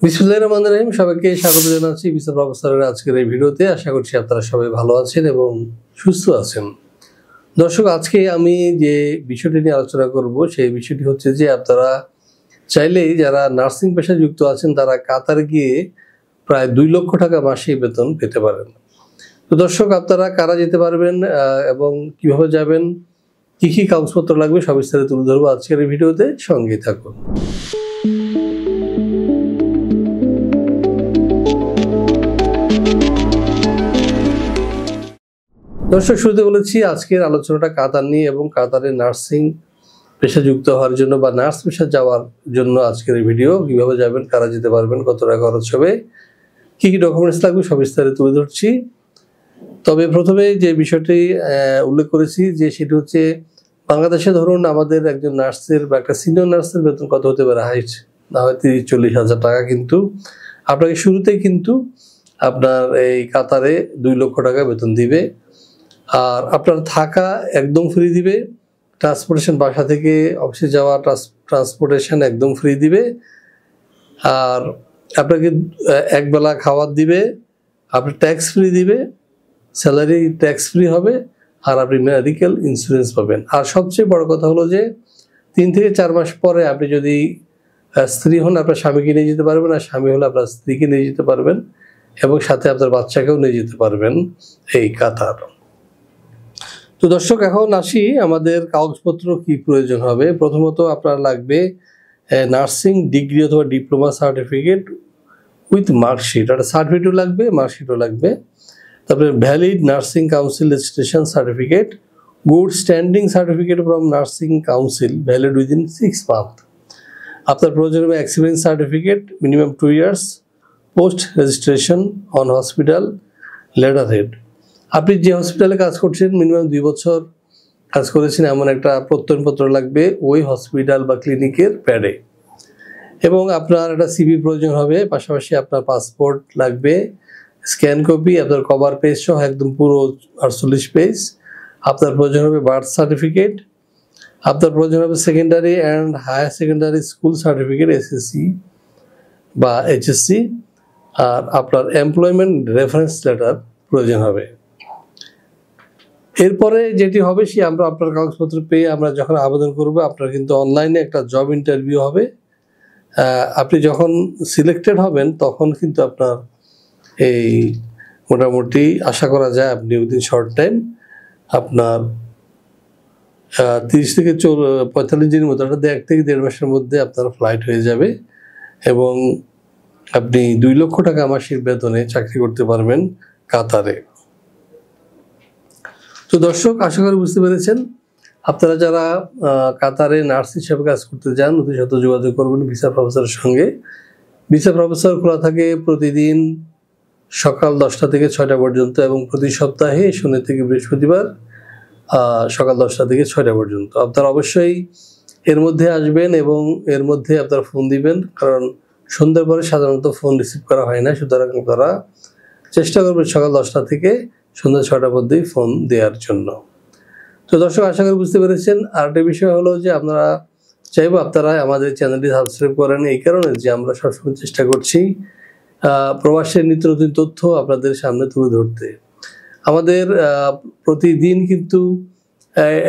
বিসমিল্লাহির রহমানির রহিম। সবাইকে স্বাগত জানাচ্ছি ভিসা প্রফেসরের আজকের এই ভিডিওতে। আশা করছি আপনারা সবাই ভালো আছেন এবং সুস্থ আছেন। দর্শক, আজকে আমি যে বিষয়টি নিয়ে আলোচনা করব সেই বিষয়টি হচ্ছে যে আপনারা চাইলেই যারা নার্সিং পেশায় যুক্ত আছেন তারা কাতারে গিয়ে প্রায় 2 লক্ষ টাকা মাসিক বেতন পেতে পারেন। তো দর্শক, আপনারা কারা যেতে পারবেন এবং কিভাবে যাবেন, কি কি কাগজপত্র লাগবে সবিস্তারে তুলে ধরবো আজকের এই ভিডিওতে। সঙ্গেই থাকুন। দর্শক, শুরুতে বলেছি আজকের আলোচনাটা কাতার নিয়ে এবং কাতারে নার্সিং পেশা যুক্ত হওয়ার জন্য বা নার্স পেশা যাওয়ার জন্য আজকের এই ভিডিও। কিভাবে যাবেন, কারা যেতে পারবেন, কত টাকা খরচ হবে, কি কি ডকুমেন্টস লাগবে সবিস্তারে তুলে ধরছি। তবে প্রথমে যে বিষয়টি উল্লেখ করেছি যে সেটি হচ্ছে বাংলাদেশে ধরুন আমাদের একজন নার্সের বা একটা সিনিয়র নার্সের বেতন কত হতে পারে, হাইট না হয় 30-40 হাজার টাকা। কিন্তু আপনাকে শুরুতেই কিন্তু আপনার এই কাতারে 2 লক্ষ টাকা বেতন দিবে। আর আপনার থাকা একদম ফ্রি দিবে, ট্রান্সপোর্টেশন বাসা থেকে অফিসে যাওয়া ট্রান্সপোর্টেশন একদম ফ্রি দিবে। আর আপনাকে একবেলা খাবার দিবে, আপনার ট্যাক্স ফ্রি দিবে, স্যালারি ট্যাক্স ফ্রি হবে, আর আপনি মেডিকেল ইন্স্যুরেন্স পাবেন। আর সবচেয়ে বড় কথা হলো যে 3 থেকে 4 মাস পরে আপনি যদি স্ত্রী হন আপনার স্বামীকে নিয়ে যেতে পারবেন, আর স্বামী হলে আপনার স্ত্রীকে নিয়ে যেতে পারবেন এবং সাথে আপনার বাচ্চাকেও নিয়ে যেতে পারবেন এই কাতার। তো দর্শক, এখন আসি আমাদের কাগজপত্র কি প্রয়োজন হবে। প্রথমত আপনার লাগবে নার্সিং ডিগ্রি অথবা ডিপ্লোমা সার্টিফিকেট উইথ মার্কশিট। একটা সার্টিফিকেটও লাগবে, মার্কশিটও লাগবে। তারপরে valid nursing council registration certificate, good standing certificate from nursing council valid within 6 month. আপনার প্রয়োজন হবে experience certificate minimum 2 years, post registration on hospital letter head. আপনি যে হসপিটালে কাজ করছেন মিনিমাম 2 বছর কাজ করেছেন এমন একটা প্রত্যয়নপত্র লাগবে ওই হসপিটাল বা ক্লিনিকের প্যাডে। এবং আপনার একটা সিভি প্রয়োজন হবে, পাশাপাশি আপনার পাসপোর্ট লাগবে, স্ক্যান কপি, আপনার কভার পেজ সহ একদম পুরো 48 পেজ। আপনার প্রয়োজন হবে বার্থ সার্টিফিকেট, আপনার প্রয়োজন হবে secondary and higher secondary school certificate SSC বা এইচএসসি, আর আপনার এমপ্লয়মেন্ট রেফারেন্স লেটার প্রয়োজন হবে। এরপরে যেটি হবে সে আমরা আপনার কাগজপত্র পেয়ে আমরা যখন আবেদন করব আপনার কিন্তু অনলাইনে একটা জব ইন্টারভিউ হবে। আপনি যখন সিলেক্টেড হবেন তখন কিন্তু আপনার এই মোটামুটি আশা করা যায় আপনি উইদিন শর্ট টাইম আপনার 30 থেকে 45 দিনের মধ্যে, অর্থাৎ 1 থেকে 1.5 মাসের মধ্যে আপনার ফ্লাইট হয়ে যাবে এবং আপনি 2 লক্ষ টাকা মাসিক বেতনে চাকরি করতে পারবেন কাতারে। তো দর্শক, আশা করি বুঝতে পেরেছেন। আপনারা যারা কাতারে নার্স হিসেবে কাজ করতে চান অতি সত্ত্ব যোগাযোগ করবেন ভিসা প্রফেসরের সঙ্গে। ভিসা প্রফেসর খোলা থাকে প্রতিদিন সকাল 10টা থেকে 6টা পর্যন্ত এবং প্রতি সপ্তাহে শনি থেকে বৃহস্পতিবার সকাল 10টা থেকে 6টা পর্যন্ত। আপনারা অবশ্যই এর মধ্যে আসবেন এবং এর মধ্যে আপনারা ফোন দিবেন, কারণ সন্ধ্যার পরে সাধারণত ফোন রিসিভ করা হয় না। সুতরাং আপনারা চেষ্টা করবেন সকাল 10টা থেকে সন্ধ্যা 6টার মধ্যেই ফোন দেওয়ার জন্য। তো দর্শক, আশা করি বুঝতে পেরেছেন। আরেকটা বিষয় হলো যে আপনারা চাইবো আপনারা আমাদের চ্যানেলটি সাবস্ক্রাইব করেন এই কারণে যে আমরা সবসময় চেষ্টা করছি প্রবাসের নিত্য নতুন তথ্য আপনাদের সামনে তুলে ধরতে। আমাদের প্রতিদিন কিন্তু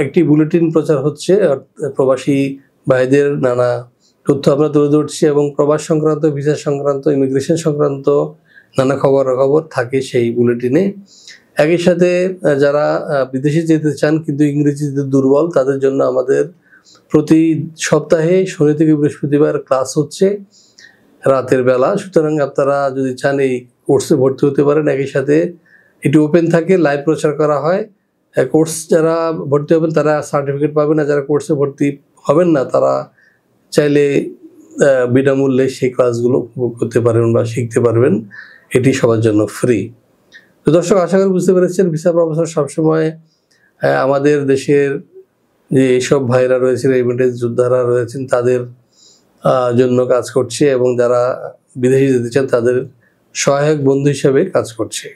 একটি বুলেটিন প্রচার হচ্ছে, প্রবাসী ভাইদের নানা তথ্য আমরা তুলে ধরছি এবং প্রবাস সংক্রান্ত, ভিসা সংক্রান্ত, ইমিগ্রেশন সংক্রান্ত নানা খবরাখবর থাকে সেই বুলেটিনে। একই সাথে যারা বিদেশে যেতে চান কিন্তু ইংরেজিতে দুর্বল তাদের জন্য আমাদের প্রতি সপ্তাহে শনি থেকে বৃহস্পতিবার ক্লাস হচ্ছে রাতের বেলা। সুতরাং আপনারা যদি চান এই কোর্সে ভর্তি হতে পারেন। একই সাথে এটি ওপেন থাকে, লাইভ প্রচার করা হয়। কোর্স যারা ভর্তি হবেন তারা সার্টিফিকেট পাবেন, না যারা কোর্সে ভর্তি হবেন না তারা চাইলে বিনামূল্যে সেই ক্লাসগুলো উপভোগ করতে পারবেন বা শিখতে পারবেন। এটি সবার জন্য ফ্রি। তো দর্শক, আশা করি বুঝতে পেরেছেন। ভিসা প্রফেসর সবসময় আমাদের দেশের যে এইসব ভাইরা রয়েছেন, রেমিটেন্স যোদ্ধারা রয়েছেন তাদের জন্য কাজ করছে এবং যারা বিদেশে যেতে চান তাদের সহায়ক বন্ধু হিসেবে কাজ করছে।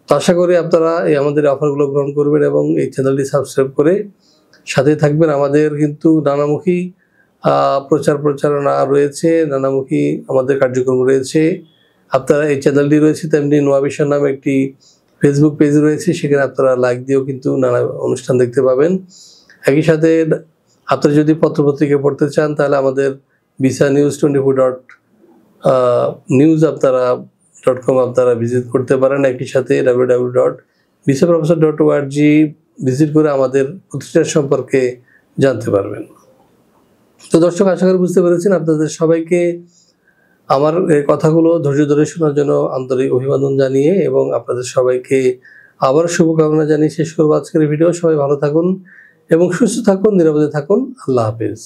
তো আশা করি আপনারা এই আমাদের অফারগুলো গ্রহণ করবেন এবং এই চ্যানেলটি সাবস্ক্রাইব করে সাথে থাকবেন। আমাদের কিন্তু নানামুখী প্রচার প্রচারণা রয়েছে, নানামুখী আমাদের কার্যক্রম রয়েছে। আপনারা এই চ্যানেলটি রয়েছে, তেমনি নোয়া বিশন নামে একটি ফেসবুক পেজ রয়েছে, সেখানে আপনারা লাইক দিয়েও কিন্তু নানা অনুষ্ঠান দেখতে পাবেন। একই সাথে আপনারা যদি পত্রপত্রিকা পড়তে চান তাহলে আমাদের ভিসা নিউজ 24.news আপনারা .com আপনারা ভিজিট করতে পারেন। একই সাথে www.visaprofessor.org ভিজিট করে আমাদের প্রতিষ্ঠান সম্পর্কে জানতে পারবেন। তো দর্শক, আশা করি বুঝতে পেরেছেন। আপনাদের সবাইকে আমার এই কথাগুলো ধৈর্য ধরে শোনার জন্য আন্তরিক অভিবাদন জানিয়ে এবং আপনাদের সবাইকে আবার শুভকামনা জানিয়ে শেষ করবো আজকের ভিডিও। সবাই ভালো থাকুন এবং সুস্থ থাকুন, নিরাপদে থাকুন। আল্লাহ হাফেজ।